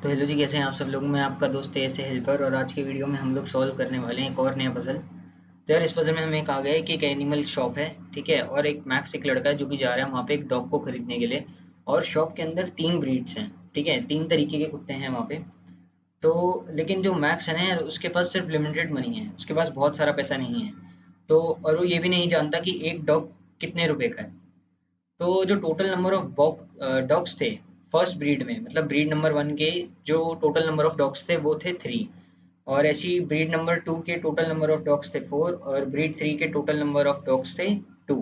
तो हेलो जी, कैसे हैं आप सब लोग। मैं आपका दोस्त ऐसे हेल्पर, और आज के वीडियो में हम लोग सॉल्व करने वाले हैं एक और नया पजल। तो यार इस पजल में हमें कहा गया है कि एक एनिमल शॉप है, ठीक है, और एक मैक्स एक लड़का है जो कि जा रहा है वहाँ पे एक डॉग को खरीदने के लिए। और शॉप के अंदर 3 ब्रीड्स हैं, ठीक है, 3 तरीके के कुत्ते हैं वहाँ पे। तो लेकिन जो मैक्स है ना यार, उसके पास सिर्फ लिमिटेड मनी है, उसके पास बहुत सारा पैसा नहीं है। तो और वो ये भी नहीं जानता कि एक डॉग कितने रुपए का है। तो जो टोटल नंबर ऑफ डॉग्स थे फर्स्ट ब्रीड में, मतलब ब्रीड नंबर 1 के जो टोटल नंबर ऑफ डॉग्स थे वो थे 3। और ऐसी ब्रीड नंबर 2 के टोटल नंबर ऑफ डॉग्स थे 4, और ब्रीड 3 के टोटल नंबर ऑफ डॉग्स थे 2।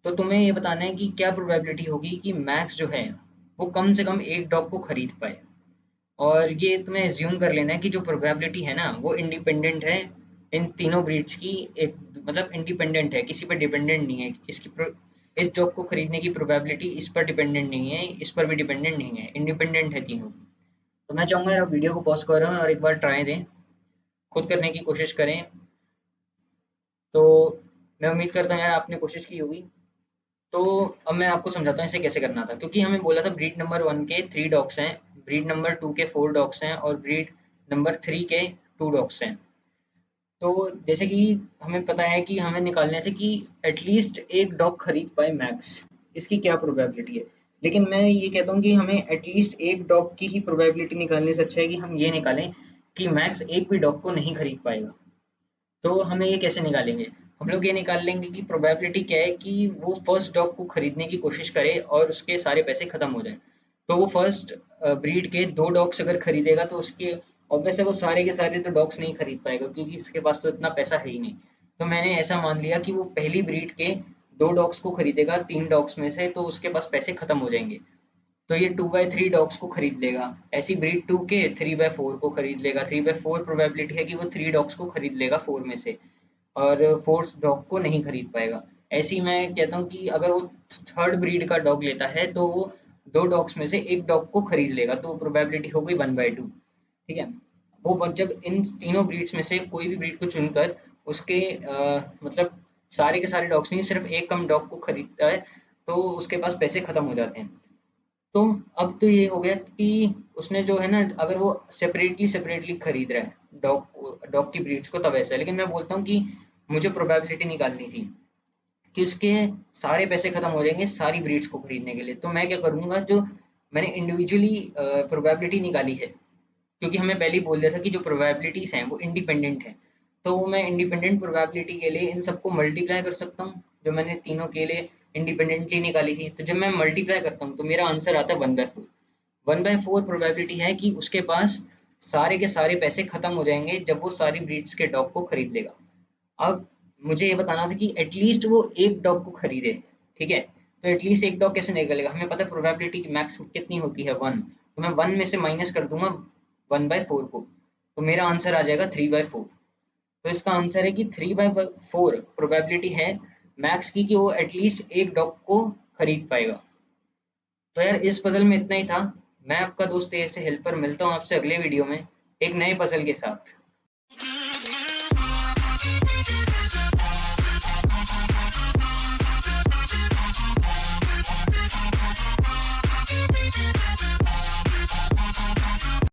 तो तुम्हें ये बताना है कि क्या प्रोबेबिलिटी होगी कि मैक्स जो है वो कम से कम एक डॉग को खरीद पाए। और ये तुम्हें एज्यूम कर लेना है कि जो प्रोबेबिलिटी है ना वो इंडिपेंडेंट है इन तीनों ब्रीड्स की। एक मतलब इंडिपेंडेंट है, किसी पर डिपेंडेंट नहीं है। इस डॉग को खरीदने की प्रोबेबिलिटी इस पर डिपेंडेंट नहीं है, इस पर भी डिपेंडेंट नहीं है, इंडिपेंडेंट है तीनों की। तो मैं चाहूंगा यार आप वीडियो को पॉज करें और एक बार ट्राई दें, खुद करने की कोशिश करें। तो मैं उम्मीद करता हूँ यार आपने कोशिश की होगी। तो अब मैं आपको समझाता हूँ इसे कैसे करना था, क्योंकि हमें बोला था ब्रीड नंबर 1 के 3 डॉग्स हैं, ब्रीड नंबर 2 के 4 डॉग्स हैं, और ब्रीड नंबर 3 के 2 डॉग्स हैं। तो जैसे कि हमें पता है कि हमें निकालने से कि एटलीस्ट एक डॉग खरीद पाए मैक्स, इसकी क्या प्रोबेबिलिटी है। लेकिन मैं ये कहता हूँ कि हमें एटलीस्ट एक डॉग की ही प्रोबेबिलिटी निकालने से अच्छा है कि हम ये निकालें कि मैक्स एक भी डॉग को नहीं खरीद पाएगा। तो हमें ये कैसे निकालेंगे? हम लोग ये निकाल लेंगे कि प्रोबेबिलिटी क्या है कि वो फर्स्ट डॉग को खरीदने की कोशिश करे और उसके सारे पैसे खत्म हो जाएं। तो वो फर्स्ट ब्रीड के 2 डॉग्स अगर खरीदेगा तो उसके ऑब्वियस है वो सारे के सारे तो डॉग्स नहीं खरीद पाएगा, क्योंकि इसके पास तो इतना पैसा है ही नहीं। तो मैंने ऐसा मान लिया कि वो पहली ब्रीड के 2 डॉग्स को खरीदेगा 3 डॉग्स में से, तो उसके पास पैसे खत्म हो जाएंगे। तो ये 2/3 डॉग्स को खरीद लेगा। ऐसी ब्रीड 2 के 3/4 को खरीद लेगा। 3/4 प्रोबेबिलिटी है कि वो 3 डॉग्स को खरीद लेगा 4 में से, और फोर्थ डॉग को नहीं खरीद पाएगा। ऐसे ही मैं कहता हूँ कि अगर वो थर्ड ब्रीड का डॉग लेता है तो वो 2 डॉग्स में से एक डॉग को खरीद लेगा, तो प्रोबेबिलिटी हो गई 1/2। ठीक है। जब इन तीनों ब्रीड्स में से कोई भी ब्रीड को चुनकर उसके मतलब सारे के सारे डॉग्स नहीं, सिर्फ एक कम डॉग को खरीदता है, तो उसके पास पैसे खत्म हो जाते हैं। तो अब तो ये हो गया कि उसने जो है ना, अगर वो सेपरेटली सेपरेटली खरीद रहा है डॉग डॉग की ब्रीड्स को तब ऐसा है। लेकिन मैं बोलता हूँ कि मुझे प्रोबेबिलिटी निकालनी थी कि उसके सारे पैसे खत्म हो जाएंगे सारी ब्रीड्स को खरीदने के लिए। तो मैं क्या करूँगा, जो मैंने इंडिविजुअली प्रोबेबिलिटी निकाली है, क्योंकि हमें पहले ही बोल दिया था कि जो प्रोबेबिलिटीज हैं वो इंडिपेंडेंट हैं। तो मैं इंडिपेंडेंट प्रोबेबिलिटी के लिए इन सबको मल्टीप्लाई कर सकता हूँ, जो मैंने तीनों के लिए इंडिपेंडेंटली निकाली थी। तो जब मैं मल्टीप्लाई करता हूँ तो मेरा आंसर आता है 1/4। 1/4 प्रोबेबिलिटी है कि उसके पास सारे के सारे पैसे खत्म हो जाएंगे जब वो सारी ब्रीड्स के डॉग को खरीद लेगा। अब मुझे ये बताना था कि एटलीस्ट वो एक डॉग को खरीदे, ठीक है। तो एटलीस्ट एक डॉग कैसे निकलेगा, हमें पता है प्रोबेबिलिटी की मैक्स कितनी होती है 1। तो मैं 1 में से माइनस कर दूंगा 1/4 को, तो मेरा आंसर आ जाएगा 3/4। तो इसका आंसर है कि 3/4 प्रोबेबिलिटी है मैक्स की कि वो एटलीस्ट एक डॉग को खरीद पाएगा। तो यार इस पजल में इतना ही था। मैं आपका दोस्त ऐसे हेल्पर, मिलता हूँ आपसे अगले वीडियो में एक नए पजल के साथ।